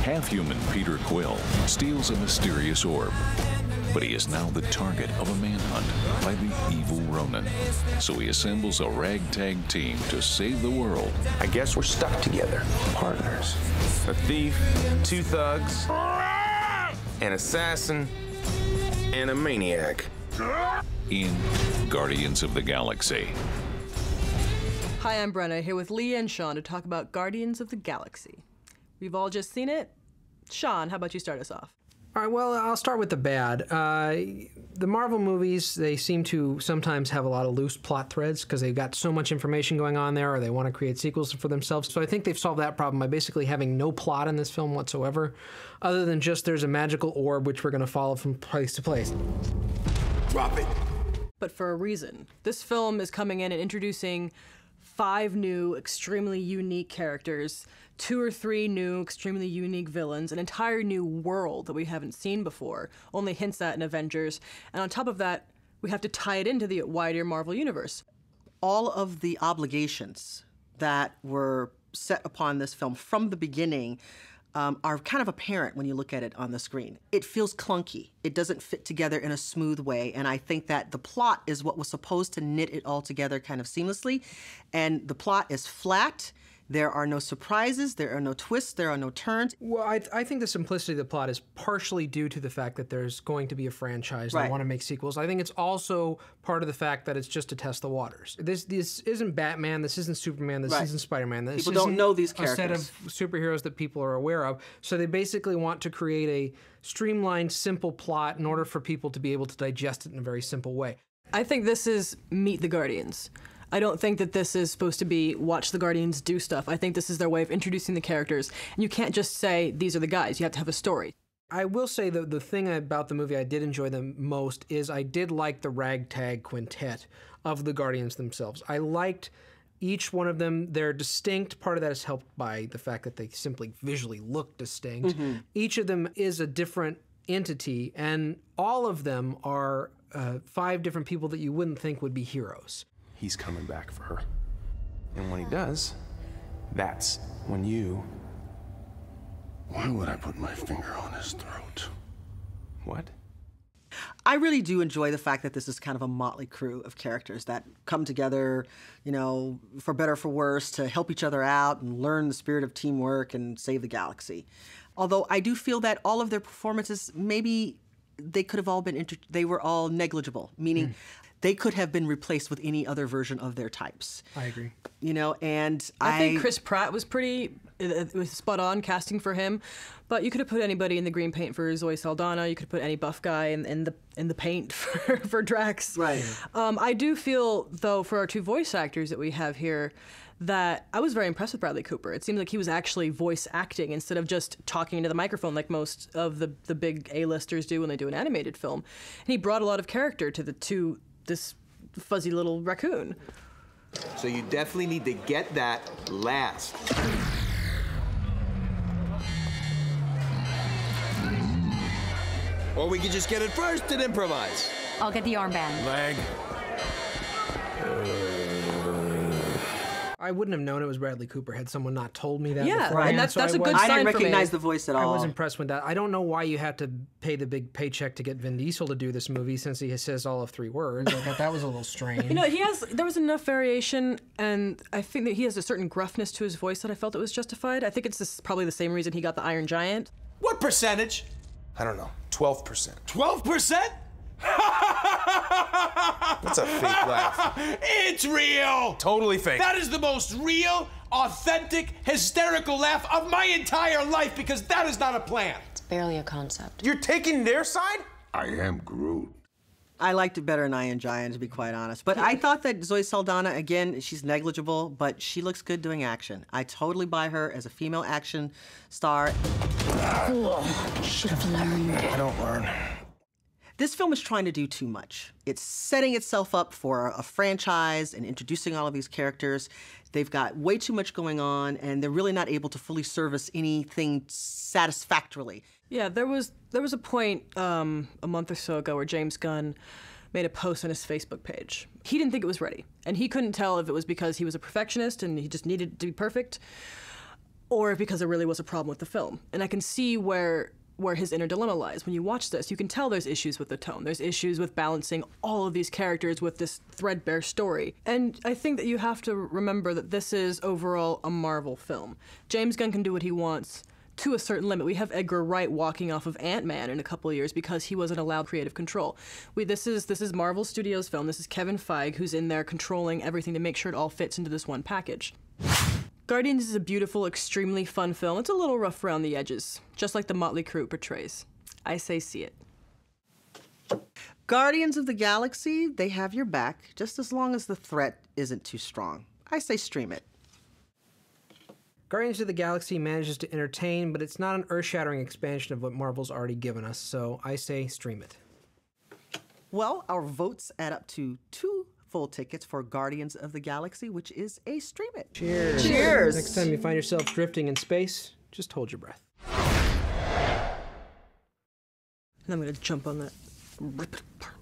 Half-human Peter Quill steals a mysterious orb, but he is now the target of a manhunt by the evil Ronan. So he assembles a ragtag team to save the world. I guess we're stuck together, partners. A thief, 2 thugs, an assassin, and a maniac. In Guardians of the Galaxy. Hi, I'm Brenna, here with Leah and Sean to talk about Guardians of the Galaxy. We've all just seen it. Sean, how about you start us off? All right, well, I'll start with the bad. The Marvel movies, they seem to sometimes have a lot of loose plot threads because they've got so much information going on there, or they want to create sequels for themselves. So I think they've solved that problem by basically having no plot in this film whatsoever, other than just there's a magical orb which we're going to follow from place to place. Drop it. But for a reason. This film is coming in and introducing 5 new, extremely unique characters, 2 or 3 new, extremely unique villains, an entire new world that we haven't seen before, only hints at in Avengers, and on top of that, we have to tie it into the wider Marvel Universe. All of the obligations that were set upon this film from the beginning are kind of apparent when you look at it on the screen. It feels clunky. It doesn't fit together in a smooth way, and I think that the plot is what was supposed to knit it all together kind of seamlessly, and the plot is flat. There are no surprises, there are no twists, there are no turns. Well, I think the simplicity of the plot is partially due to the fact that there's going to be a franchise. They want to make sequels. I think it's also part of the fact that it's just to test the waters. This isn't Batman, this isn't Superman, this isn't Spider-Man. People don't know these characters. A set of superheroes that people are aware of. So they basically want to create a streamlined, simple plot in order for people to be able to digest it in a very simple way. I think this is Meet the Guardians. I don't think that this is supposed to be watch the Guardians do stuff. I think this is their way of introducing the characters. And you can't just say, these are the guys. You have to have a story. I will say that the thing about the movie I did enjoy the most is I did like the ragtag quintet of the Guardians themselves. I liked each one of them. They're distinct. Part of that is helped by the fact that they simply visually look distinct. Mm-hmm. Each of them is a different entity, and all of them are 5 different people that you wouldn't think would be heroes. He's coming back for her. And when he does, that's when you... Why would I put my finger on his throat? What? I really do enjoy the fact that this is kind of a motley crew of characters that come together, you know, for better or for worse, to help each other out and learn the spirit of teamwork and save the galaxy. Although I do feel that all of their performances, maybe they could have all been, they were all negligible, meaning they could have been replaced with any other version of their types. I agree. You know, and I think Chris Pratt was it was spot on casting for him, but you could have put anybody in the green paint for Zoe Saldana. You could have put any buff guy in the paint for Drax. Right. I do feel, though, for our 2 voice actors that we have here, that I was very impressed with Bradley Cooper. It seemed like he was actually voice acting instead of just talking into the microphone like most of the big A-listers do when they do an animated film. And he brought a lot of character to this fuzzy little raccoon. So you definitely need to get that last. Or we could just get it first and improvise. I'll get the armband. Leg. I wouldn't have known it was Bradley Cooper had someone not told me that. Yeah, beforehand. and that's a good sign I didn't for me. recognize the voice at all. I was impressed with that. I don't know why you had to pay the big paycheck to get Vin Diesel to do this movie since he says all of 3 words. I thought that was a little strange. You know, there was enough variation, and I think that he has a certain gruffness to his voice that I felt it was justified. I think it's probably the same reason he got the Iron Giant. What percentage? I don't know, 12%. 12%? That's a fake laugh. It's real! Totally fake. That is the most real, authentic, hysterical laugh of my entire life, because that is not a plan. It's barely a concept. You're taking their side? I am Groot. I liked it better than Iron Giant, to be quite honest. But I thought that Zoe Saldana, again, she's negligible, but she looks good doing action. I totally buy her as a female action star. Cool. Should have learned. I don't learn. This film is trying to do too much. It's setting itself up for a franchise and introducing all of these characters. They've got way too much going on, and they're really not able to fully service anything satisfactorily. Yeah, there was a point a month or so ago where James Gunn made a post on his Facebook page. He didn't think it was ready, and he couldn't tell if it was because he was a perfectionist and he just needed to be perfect. or because there really was a problem with the film. And I can see where his inner dilemma lies. When you watch this, you can tell there's issues with the tone. There's issues with balancing all of these characters with this threadbare story. And I think that you have to remember that this is overall a Marvel film. James Gunn can do what he wants to a certain limit. We have Edgar Wright walking off of Ant-Man in a couple of years because he wasn't allowed creative control. This is Marvel Studios' film. This is Kevin Feige who's in there controlling everything to make sure it all fits into this one package. Guardians is a beautiful, extremely fun film. It's a little rough around the edges, just like the motley crew it portrays. I say see it. Guardians of the Galaxy, they have your back, just as long as the threat isn't too strong. I say stream it. Guardians of the Galaxy manages to entertain, but it's not an earth-shattering expansion of what Marvel's already given us, so I say stream it. Well, our votes add up to 2 full tickets for Guardians of the Galaxy, which is a stream it. Cheers. Cheers. Next time you find yourself drifting in space, just hold your breath. And I'm gonna jump on that. Rip it apart.